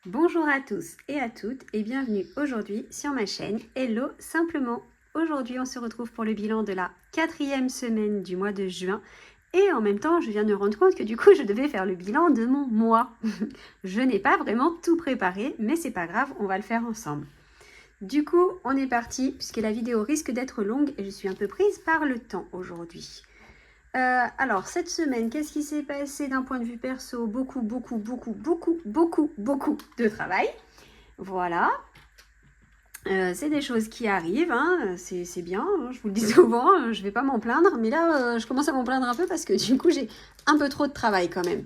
Bonjour à tous et à toutes et bienvenue aujourd'hui sur ma chaîne Hello Simplement. Aujourd'hui on se retrouve pour le bilan de la 4e semaine du mois de juin et en même temps je viens de me rendre compte que du coup je devais faire le bilan de mon mois. Je n'ai pas vraiment tout préparé mais c'est pas grave, on va le faire ensemble. Du coup on est parti puisque la vidéo risque d'être longue et je suis un peu prise par le temps aujourd'hui. Alors, cette semaine, qu'est-ce qui s'est passé d'un point de vue perso? Beaucoup de travail. Voilà. C'est des choses qui arrivent, hein. C'est bien, hein, je vous le dis souvent, je vais pas m'en plaindre. Mais là, je commence à m'en plaindre un peu parce que du coup, j'ai un peu trop de travail quand même.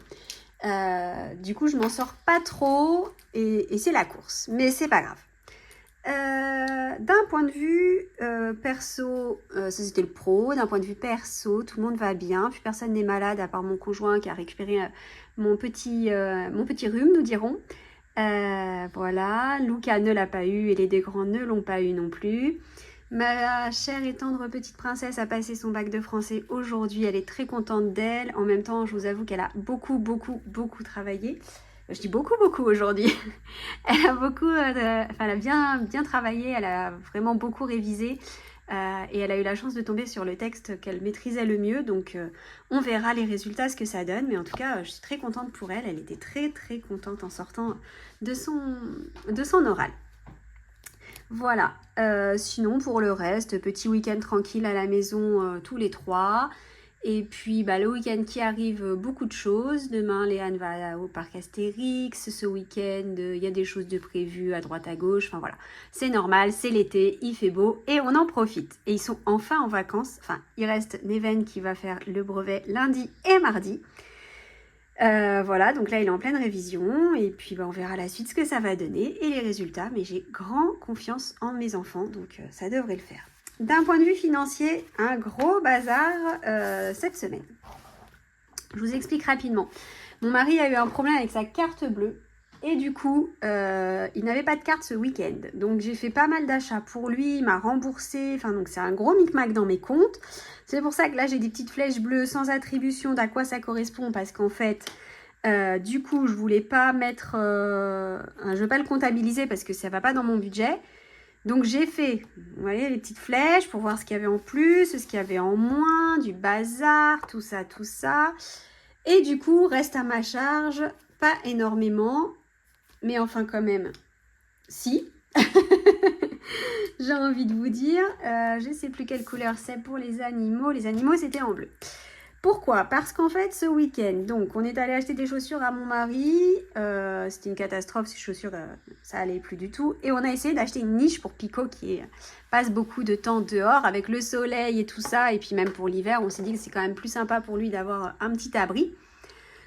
Du coup, je m'en sors pas trop et c'est la course. Mais c'est pas grave. D'un point de vue perso, ça c'était le pro. D'un point de vue perso, tout le monde va bien. Plus personne n'est malade à part mon conjoint qui a récupéré mon petit rhume, nous dirons. Voilà, Luca ne l'a pas eu et les deux grands ne l'ont pas eu non plus. Ma chère et tendre petite princesse a passé son bac de français aujourd'hui. Elle est très contente d'elle. En même temps, je vous avoue qu'elle a beaucoup travaillé. Je dis beaucoup aujourd'hui. Elle a elle a bien travaillé, elle a vraiment beaucoup révisé et elle a eu la chance de tomber sur le texte qu'elle maîtrisait le mieux. Donc on verra les résultats, ce que ça donne. Mais en tout cas, je suis très contente pour elle. Elle était très contente en sortant de son oral. Voilà. Sinon, pour le reste, petit week-end tranquille à la maison tous les trois. Et puis le week-end qui arrive, beaucoup de choses. Demain, Léane va au parc Astérix. Ce week-end, il y a des choses de prévues à droite à gauche. Enfin voilà, c'est normal, c'est l'été, il fait beau et on en profite. Et ils sont enfin en vacances. Enfin, il reste Neven qui va faire le brevet lundi et mardi. Voilà, donc là il est en pleine révision et puis on verra la suite ce que ça va donner et les résultats. Mais j'ai grande confiance en mes enfants, donc ça devrait le faire. D'un point de vue financier, un gros bazar cette semaine. Je vous explique rapidement. Mon mari a eu un problème avec sa carte bleue et du coup, il n'avait pas de carte ce week-end. Donc j'ai fait pas mal d'achats pour lui, il m'a remboursé. Enfin donc c'est un gros micmac dans mes comptes. C'est pour ça que là j'ai des petites flèches bleues sans attribution d'à quoi ça correspond parce qu'en fait, du coup je voulais pas mettre, je veux pas le comptabiliser parce que ça va pas dans mon budget. Donc j'ai fait, vous voyez, les petites flèches pour voir ce qu'il y avait en plus, ce qu'il y avait en moins, du bazar, tout ça. Et du coup, reste à ma charge, pas énormément, mais enfin quand même, si. J'ai envie de vous dire, je ne sais plus quelle couleur c'est pour les animaux. Les animaux, c'était en bleu. Pourquoi? Parce qu'en fait, ce week-end, donc, on est allé acheter des chaussures à mon mari. C'était une catastrophe, ces chaussures, ça allait plus du tout. Et on a essayé d'acheter une niche pour Pico qui passe beaucoup de temps dehors avec le soleil et tout ça. Et puis même pour l'hiver, on s'est dit que c'est quand même plus sympa pour lui d'avoir un petit abri.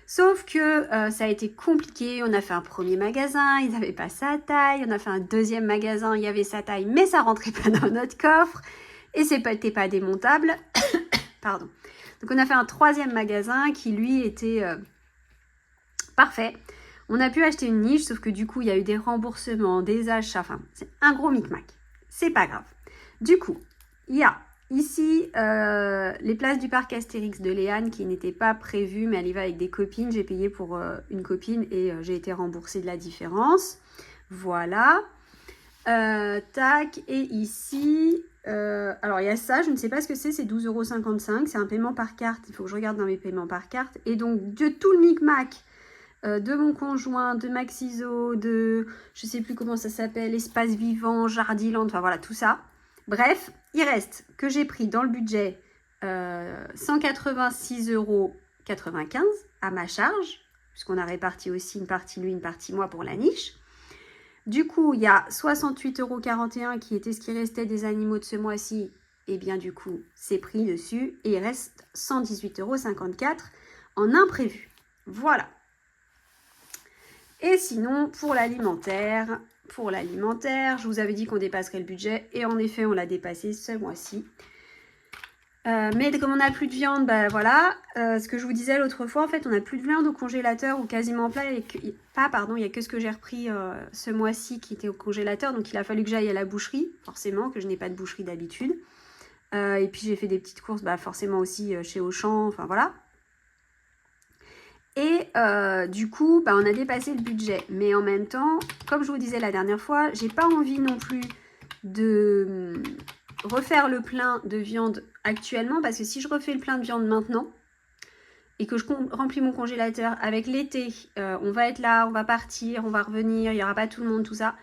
Sauf que ça a été compliqué. On a fait un premier magasin, ils n'avaient pas sa taille. On a fait un deuxième magasin, il y avait sa taille, mais ça rentrait pas dans notre coffre. Et c'était pas démontable. Pardon. Donc on a fait un troisième magasin qui lui était parfait. On a pu acheter une niche, sauf que du coup il y a eu des remboursements, des achats, enfin c'est un gros micmac. C'est pas grave. Du coup, il y a ici les places du parc Astérix de Léane qui n'étaient pas prévues, mais elle y va avec des copines. J'ai payé pour une copine et j'ai été remboursée de la différence. Voilà. Tac, et ici, alors il y a ça, je ne sais pas ce que c'est 12,55 €, c'est un paiement par carte, il faut que je regarde dans mes paiements par carte, et donc de tout le micmac de mon conjoint, de Maxiso, de, je sais plus comment ça s'appelle, Espace Vivant, Jardiland, enfin voilà, tout ça. Bref, il reste que j'ai pris dans le budget 186,95 € à ma charge, puisqu'on a réparti aussi une partie lui, une partie moi pour la niche. Du coup, il y a 68,41 € qui était ce qui restait des animaux de ce mois-ci. Et bien du coup, c'est pris dessus. Et il reste 118,54 € en imprévu. Voilà. Et sinon, pour l'alimentaire, je vous avais dit qu'on dépasserait le budget. Et en effet, on l'a dépassé ce mois-ci. Mais comme on n'a plus de viande, voilà, ce que je vous disais l'autre fois, en fait, on n'a plus de viande au congélateur ou quasiment plein. Il n'y a que ce que j'ai repris ce mois-ci qui était au congélateur. Donc il a fallu que j'aille à la boucherie, forcément, que je n'ai pas de boucherie d'habitude. Et puis j'ai fait des petites courses, forcément aussi chez Auchan, enfin voilà. Et du coup, bah, on a dépassé le budget. Mais en même temps, comme je vous disais la dernière fois, j'ai pas envie non plus de refaire le plein de viande actuellement. Parce que si je refais le plein de viande maintenant et que je remplis mon congélateur avec l'été, on va être là, on va partir, on va revenir, il n'y aura pas tout le monde, tout ça.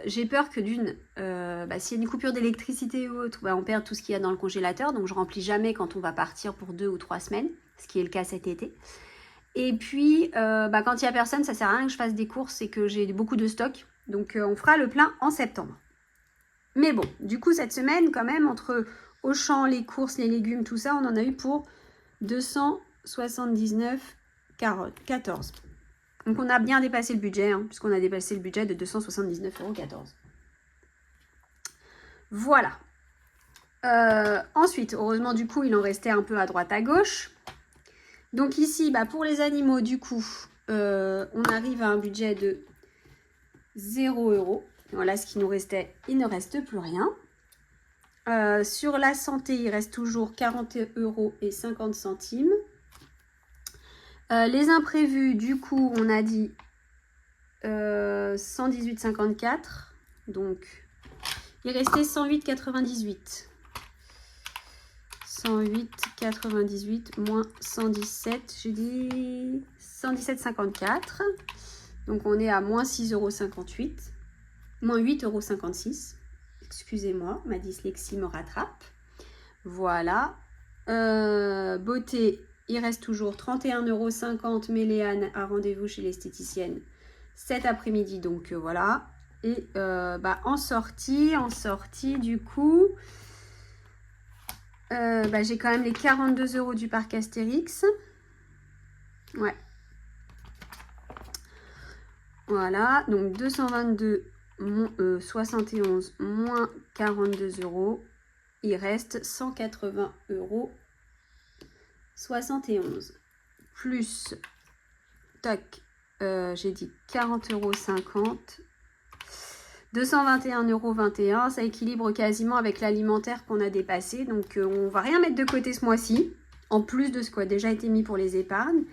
J'ai peur que s'il y a une coupure d'électricité ou autre, on perde tout ce qu'il y a dans le congélateur. Donc je remplis jamais quand on va partir pour 2 ou 3 semaines, ce qui est le cas cet été. Et puis, quand il n'y a personne, ça sert à rien que je fasse des courses et que j'ai beaucoup de stock. Donc, on fera le plein en septembre. Mais bon, du coup, cette semaine, quand même, entre Auchan, les courses, les légumes, tout ça, on en a eu pour 279,14 €. Donc, on a bien dépassé le budget, puisqu'on a dépassé le budget de 279,14 €. Voilà. Ensuite, heureusement, du coup, il en restait un peu à droite, à gauche. Donc ici, pour les animaux, du coup, on arrive à un budget de 0 €. Voilà ce qui nous restait, il ne reste plus rien. Sur la santé, il reste toujours 40,50 €. Les imprévus, du coup, on a dit 118,54 €. Donc, il restait 108,98 €. 108,98 moins 117, j'ai dit 117,54. Donc on est à moins 6,58 €, moins 8,56 €. Excusez-moi, ma dyslexie me rattrape. Voilà. Beauté, il reste toujours 31,50 €, mais Léane a rendez-vous chez l'esthéticienne cet après-midi. Donc voilà. Et en sortie, du coup... j'ai quand même les 42 € du parc Astérix. Ouais. Voilà, donc 222,71 moins 42 €. Il reste 180,71 €. Plus, tac, j'ai dit 40,50 €. 221,21 €, ça équilibre quasiment avec l'alimentaire qu'on a dépassé. Donc, on va rien mettre de côté ce mois-ci, en plus de ce qui a déjà été mis pour les épargnes.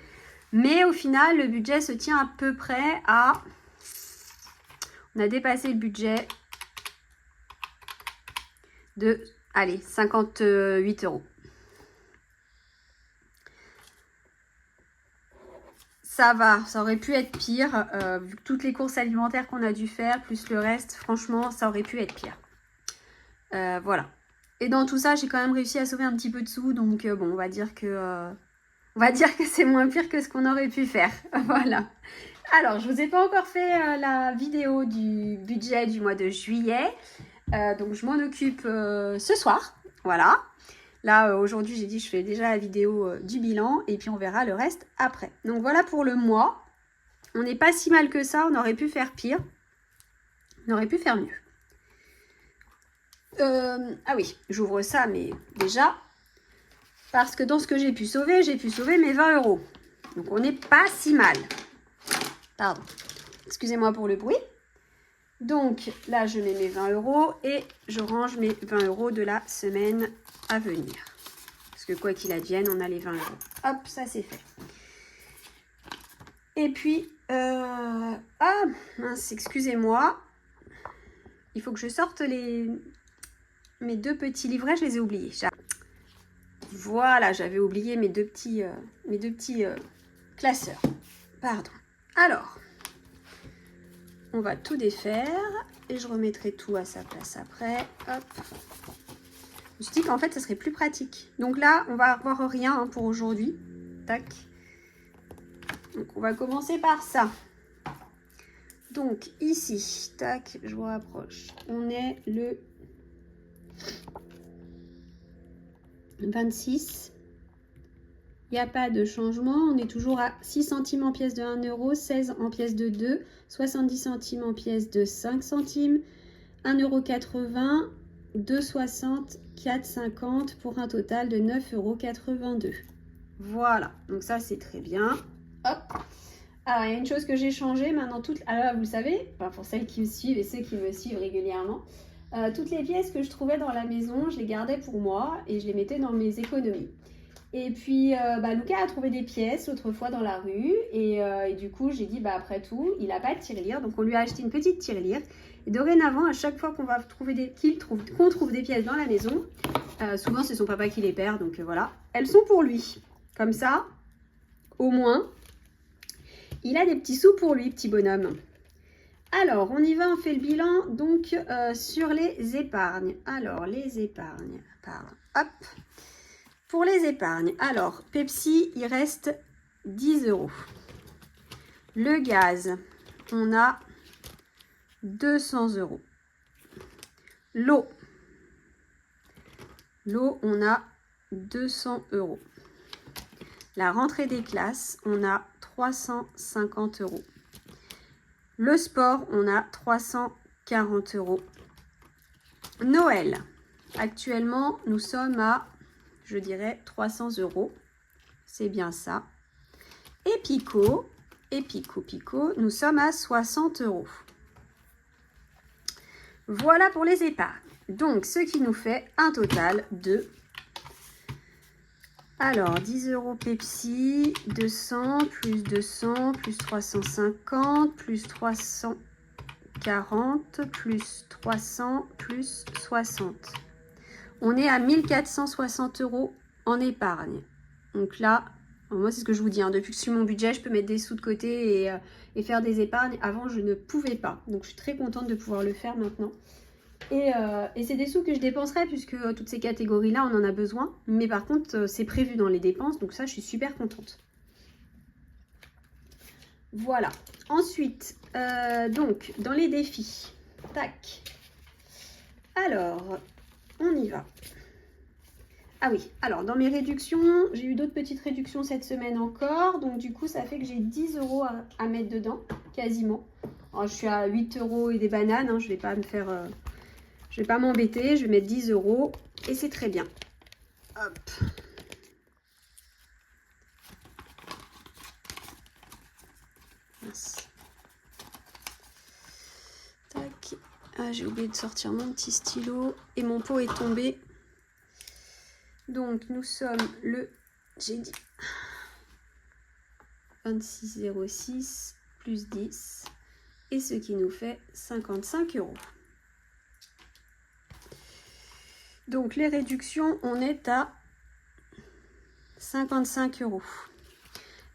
Mais au final, le budget se tient à peu près à... On a dépassé le budget de, 58 €. Ça va, ça aurait pu être pire, vu que toutes les courses alimentaires qu'on a dû faire, plus le reste, franchement, ça aurait pu être pire. Voilà. Et dans tout ça, j'ai quand même réussi à sauver un petit peu de sous, donc on va dire que c'est moins pire que ce qu'on aurait pu faire. Voilà. Alors, je ne vous ai pas encore fait la vidéo du budget du mois de juillet, donc je m'en occupe ce soir. Voilà. Là, aujourd'hui, j'ai dit je fais déjà la vidéo du bilan et puis on verra le reste après. Donc voilà pour le mois. On n'est pas si mal que ça. On aurait pu faire pire. On aurait pu faire mieux. Ah oui, j'ouvre ça, mais déjà, parce que dans ce que j'ai pu sauver mes 20 €. Donc on n'est pas si mal. Pardon. Excusez-moi pour le bruit. Donc là, je mets mes 20 € et je range mes 20 € de la semaine à venir. Parce que quoi qu'il advienne, on a les 20 €. Hop, ça c'est fait. Et puis, ah mince, excusez-moi. Il faut que je sorte mes 2 petits livrets, je les ai oubliés. Voilà, j'avais oublié mes deux petits classeurs. Pardon. Alors, on va tout défaire et je remettrai tout à sa place après. Hop. Je me suis dit qu'en fait, ça serait plus pratique. Donc là, on va avoir rien pour aujourd'hui. Tac. Donc, on va commencer par ça. Donc, ici, tac, je vous rapproche. On est le 26. Il n'y a pas de changement. On est toujours à 6 centimes en pièces de 1 €, 16 en pièces de 2, 70 centimes en pièces de 5 centimes, 1,80 €, 2,60, 4,50 pour un total de 9,82 €. Voilà, donc ça c'est très bien. Hop. Alors, il y a une chose que j'ai changée maintenant. Alors, vous le savez, pour celles qui me suivent et ceux qui me suivent régulièrement, toutes les pièces que je trouvais dans la maison, je les gardais pour moi et je les mettais dans mes économies. Et puis, Lucas a trouvé des pièces l'autre fois dans la rue. Et du coup, j'ai dit, après tout, il n'a pas de tirelire. Donc, on lui a acheté une petite tirelire. Et dorénavant, à chaque fois qu'on va trouver qu'on trouve des pièces dans la maison, souvent, c'est son papa qui les perd. Donc, voilà. Elles sont pour lui. Comme ça, au moins, il a des petits sous pour lui, petit bonhomme. Alors, on y va, on fait le bilan donc sur les épargnes. Alors, les épargnes. Hop. Pour les épargnes, alors, Pepsi, il reste 10 €. Le gaz, on a 200 €. L'eau, on a 200 €. La rentrée des classes, on a 350 €. Le sport, on a 340 €. Noël, actuellement, nous sommes à, je dirais, 300 €. C'est bien ça. Et Pico, nous sommes à 60 €. Voilà pour les épargnes. Donc, ce qui nous fait un total de... Alors, 10 € Pepsi, 200, plus 200, plus 350, plus 340, plus 300, plus 60. On est à 1460 € en épargne. Donc là, moi c'est ce que je vous dis, depuis que je suis mon budget, je peux mettre des sous de côté et faire des épargnes. Avant, je ne pouvais pas. Donc je suis très contente de pouvoir le faire maintenant. Et c'est des sous que je dépenserai puisque toutes ces catégories-là, on en a besoin. Mais par contre, c'est prévu dans les dépenses. Donc ça, je suis super contente. Voilà. Ensuite, donc, dans les défis. Tac. Alors, on y va. Ah oui, alors dans mes réductions, j'ai eu d'autres petites réductions cette semaine encore. Donc du coup, ça fait que j'ai 10 € à mettre dedans, quasiment. Alors, je suis à 8 € et des bananes. Je vais pas me faire... je vais pas m'embêter, je vais mettre 10 € et c'est très bien. Hop. Mince. Tac. Ah, j'ai oublié de sortir mon petit stylo et mon pot est tombé. Donc, nous sommes le, j'ai dit, 26,06 plus 10 et ce qui nous fait 55 €. Donc, les réductions, on est à 55 €.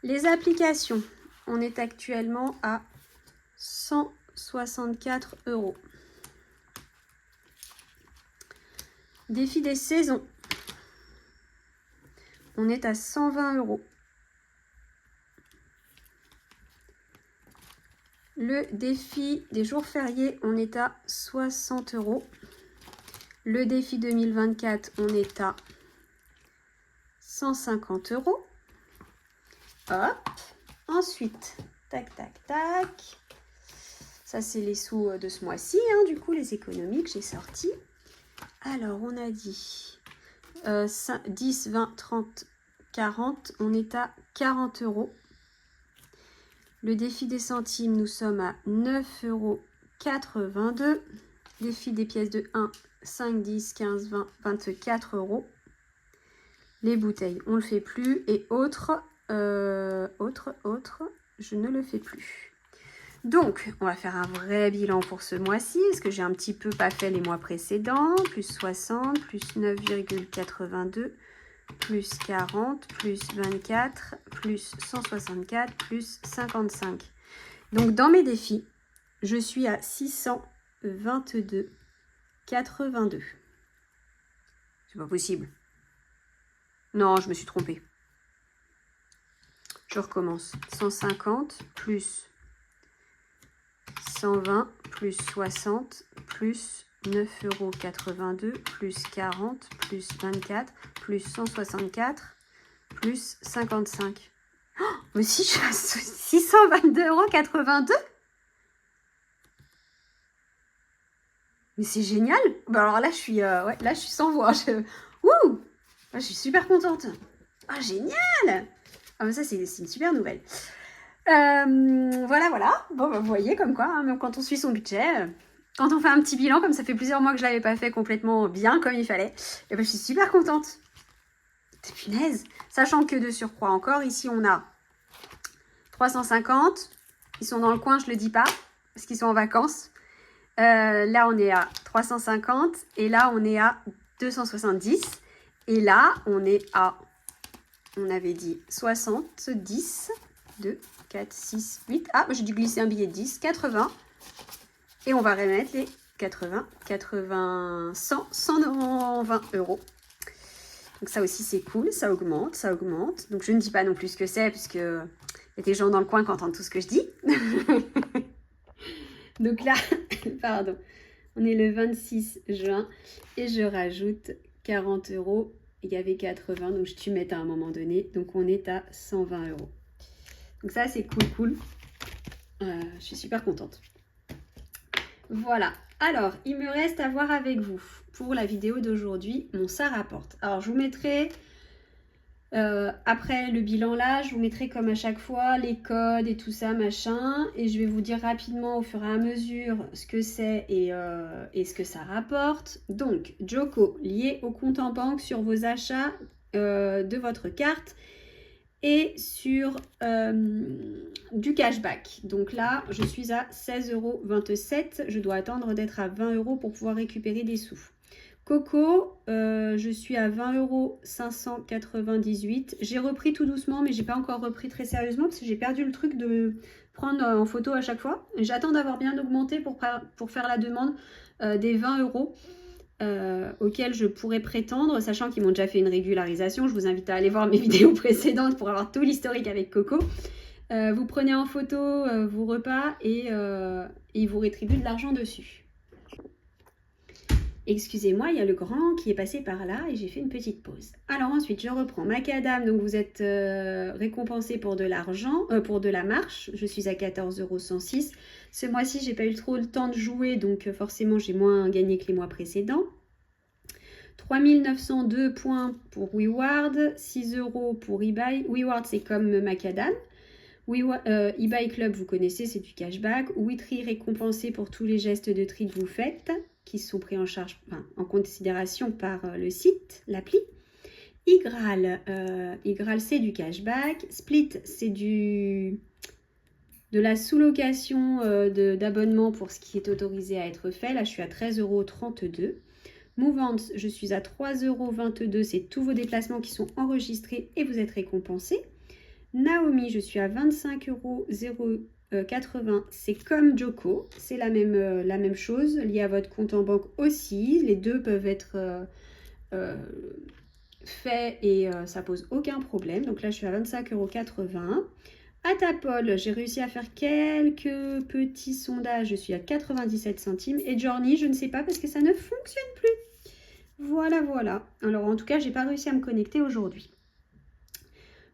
Les applications, on est actuellement à 164 €. Défi des saisons, on est à 120 €. Le défi des jours fériés, on est à 60 €. Le défi 2024, on est à 150 €. Hop. Ensuite, tac, tac, tac. Ça, c'est les sous de ce mois-ci, du coup, les économies que j'ai sortis. Alors, on a dit 10, 20, 30, 40. On est à 40 €. Le défi des centimes, nous sommes à 9,82 €. Défi des pièces de 1, 5, 10, 15, 20, 24 €. Les bouteilles, on ne le fait plus. Et autres, je ne le fais plus. Donc, on va faire un vrai bilan pour ce mois-ci, parce que j'ai un petit peu pas fait les mois précédents. Plus 60, plus 9,82, plus 40, plus 24, plus 164, plus 55. Donc, dans mes défis, je suis à 622,82. C'est pas possible. Non, je me suis trompée. Je recommence. 150 plus 120 plus 60 plus 9,82 € plus 40 plus 24 plus 164 plus 55. Oh, mais si je suis à 622,82 €. Mais c'est génial. Alors là, je suis, là, je suis sans voix. Wouh, je suis super contente. Ah, génial. Ah, mais ça, c'est une super nouvelle. Voilà. Bon, vous voyez comme quoi, même quand on suit son budget, quand on fait un petit bilan, comme ça fait plusieurs mois que je l'avais pas fait complètement bien comme il fallait, et je suis super contente. Punaise. Sachant que de surcroît encore, ici on a 350. Ils sont dans le coin, je ne le dis pas, parce qu'ils sont en vacances. Là, on est à 350. Et là, on est à 270. Et là, on est à, on avait dit 70. 2, 4, 6, 8. Ah, j'ai dû glisser un billet de 10. 80. Et on va remettre les 80, 80, 100, 120 euros. Donc ça aussi, c'est cool. Ça augmente, ça augmente. Donc je ne dis pas non plus ce que c'est, puisque il y a des gens dans le coin qui entendent tout ce que je dis. Donc là, pardon, on est le 26 juin et je rajoute 40 euros. Il y avait 80, donc je tu mets à un moment donné. Donc on est à 120 euros. Donc ça, c'est cool. Je suis super contente. Voilà. Alors, il me reste à voir avec vous pour la vidéo d'aujourd'hui mon ça rapporte. Alors, je vous mettrai, après le bilan là, je vous mettrai comme à chaque fois les codes et tout ça, machin. Et je vais vous dire rapidement au fur et à mesure ce que c'est et ce que ça rapporte. Donc, Joko, lié au compte en banque sur vos achats de votre carte et sur du cashback. Donc là, je suis à 16,27 euros. Je dois attendre d'être à 20 euros pour pouvoir récupérer des sous. Coco, je suis à 20,598 euros. J'ai repris tout doucement, mais j'ai pas encore repris très sérieusement parce que j'ai perdu le truc de prendre en photo à chaque fois. J'attends d'avoir bien augmenté pour faire la demande des 20 euros. Auxquels je pourrais prétendre, sachant qu'ils m'ont déjà fait une régularisation. Je vous invite à aller voir mes vidéos précédentes pour avoir tout l'historique avec Coco. Vous prenez en photo vos repas et ils vous rétribuent de l'argent dessus. Excusez-moi, il y a le grand qui est passé par là et j'ai fait une petite pause. Alors ensuite, je reprends Macadam. Donc vous êtes récompensé pour de l'argent, pour de la marche. Je suis à 14,106 €. Ce mois-ci, j'ai pas eu trop le temps de jouer, donc forcément, j'ai moins gagné que les mois précédents. 3902 points pour WeWard, 6 € pour eBay. WeWard, c'est comme Macadam. eBay Club, vous connaissez, c'est du cashback. WeTri, récompensé pour tous les gestes de tri que vous faites, qui sont pris en charge, en considération par le site, l'appli. Igral, c'est du cashback. Split, c'est de la sous-location d'abonnement pour ce qui est autorisé à être fait. Là, je suis à 13,32 €. Mouvante, je suis à 3,22 €. C'est tous vos déplacements qui sont enregistrés et vous êtes récompensés. Naomi, je suis à 25,080 €. C'est comme Joko, c'est la même chose, lié à votre compte en banque aussi. Les deux peuvent être faits et ça pose aucun problème. Donc là, je suis à 25,80 €. À Tapol, j'ai réussi à faire quelques petits sondages. Je suis à 97 centimes. Et Journey, je ne sais pas parce que ça ne fonctionne plus. Voilà, voilà. Alors, en tout cas, j'ai pas réussi à me connecter aujourd'hui.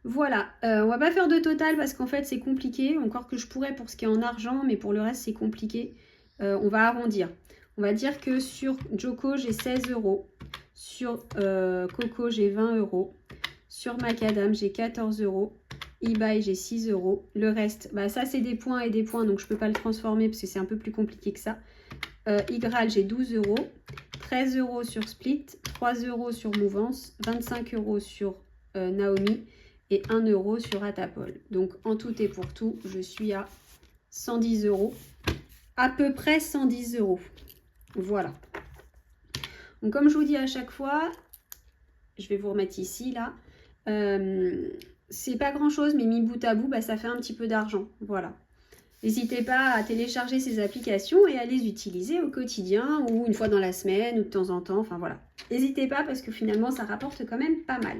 Voilà, on va pas faire de total parce qu'en fait, c'est compliqué. Encore que je pourrais pour ce qui est en argent, mais pour le reste, c'est compliqué. On va arrondir. On va dire que sur Joko, j'ai 16 €. Sur Coco, j'ai 20 €. Sur Macadam, j'ai 14 €. eBay, j'ai 6 €. Le reste, ça c'est des points et des points, donc je ne peux pas le transformer parce que c'est un peu plus compliqué que ça. Igral, j'ai 12 €. 13 € sur Split, 3 € sur Mouvance, 25 € sur Naomi et 1 € sur Atapol. Donc en tout et pour tout, je suis à 110 €. À peu près 110 €. Voilà. Donc comme je vous dis à chaque fois, je vais vous remettre ici, là. C'est pas grand chose, mais mis bout à bout, ça fait un petit peu d'argent. Voilà. N'hésitez pas à télécharger ces applications et à les utiliser au quotidien ou une fois dans la semaine ou de temps en temps. Enfin voilà. N'hésitez pas parce que finalement, ça rapporte quand même pas mal.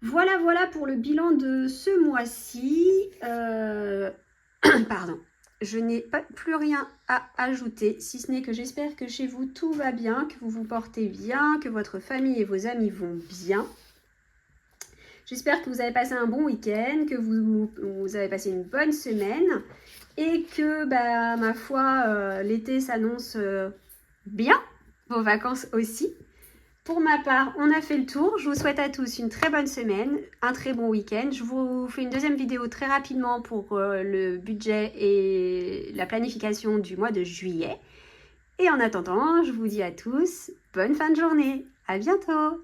Voilà, voilà pour le bilan de ce mois-ci. Pardon. Je n'ai plus rien à ajouter, si ce n'est que j'espère que chez vous, tout va bien, que vous vous portez bien, que votre famille et vos amis vont bien. J'espère que vous avez passé un bon week-end, que vous avez passé une bonne semaine et que, ma foi, l'été s'annonce bien, vos vacances aussi. Pour ma part, on a fait le tour. Je vous souhaite à tous une très bonne semaine, un très bon week-end. Je vous fais une deuxième vidéo très rapidement pour le budget et la planification du mois de juillet. Et en attendant, je vous dis à tous, bonne fin de journée. À bientôt!